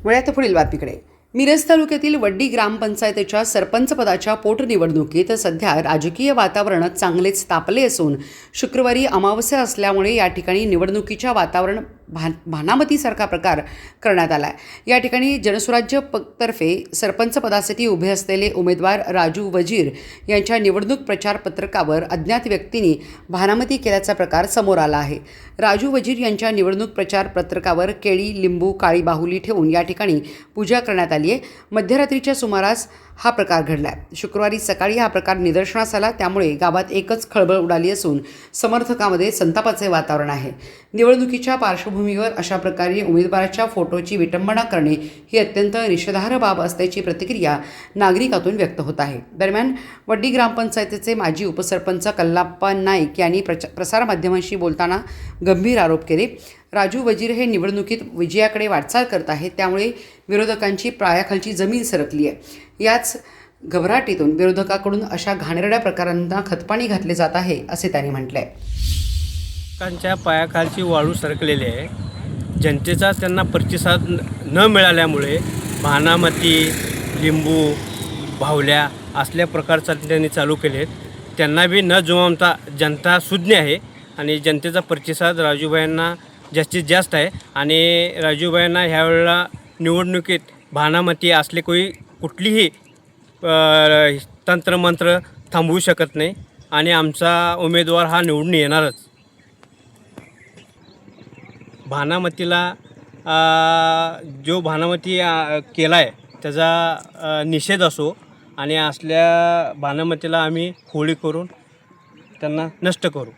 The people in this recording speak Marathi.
वळ्यात पुढील बातमीकडे. मिरज तालुक्यातील वड्डी ग्रामपंचायतीच्या सरपंच पदाच्या पोटनिवडणुकीत सध्या राजकीय वातावरण चांगलेच तापले असून शुक्रवारी अमावस्या असल्यामुळे या ठिकाणी निवडणुकीच्या वातावरण भानामतीसारखा प्रकार करण्यात आला आहे. या ठिकाणी जनसुराज्य तर्फे सरपंच पदासाठी उभे असलेले उमेदवार राजू वजीर यांच्या निवडणूक प्रचार पत्रकावर अज्ञात व्यक्तींनी भानामती केल्याचा प्रकार समोर आला आहे. राजू वजीर यांच्या निवडणूक प्रचार पत्रकावर केळी, लिंबू, काळी बाहुली ठेवून या ठिकाणी पूजा करण्यात आली आहे. मध्यरात्रीच्या सुमारास हा प्रकार घडला आहे. शुक्रवारी सकाळी हा प्रकार निदर्शनास आला, त्यामुळे गावात एकच खळबळ उडाली असून समर्थकांमध्ये संतापाचे वातावरण आहे. निवडणुकीच्या पार्श्वभूमीवर अशा प्रकारे उमेदवाराच्या फोटोची विटंबना करणे ही अत्यंत निषेधार्ह बाब असल्याची प्रतिक्रिया नागरिकातून व्यक्त होत आहे. दरम्यान वड्डी ग्रामपंचायतीचे माजी उपसरपंच कल्लाप्पा नाईक यांनी प्रसारमाध्यमांशी बोलताना गंभीर आरोप केले. राजू वजीर हे निवडणुकीत विजयाकडे वाटचाल करत आहेत, त्यामुळे विरोधकांची पायाखालची जमीन सरकली आहे. याच घबराटीतून विरोधकाकडून अशा घाणेरड्या प्रकारांना खतपाणी घातले जात आहे, असे त्यांनी म्हटले आहे. लोकांच्या पायाखालची वाळू सरकलेली आहे. जनतेचा त्यांना प्रतिसाद न मिळाल्यामुळे भानामती, लिंबू, बाहुल्या असल्या प्रकारचा त्यांनी चालू केलेत. त्यांना बी न जुमानता जनता सुज्ञ आहे आणि जनतेचा प्रतिसाद राजूभाईंना जास्तीत जास्त आहे. आणि राजूभाईंना ह्यावेळेला निवडणुकीत भानामती असले कुठलीही तंत्रमंत्र थांबवू शकत नाही आणि आमचा उमेदवार हा निवडून येणारच. भानामतीला जो भानामती केला आहे त्याचा निषेध असो आणि असल्या भानामतीला आम्ही होळी करून त्यांना नष्ट करू.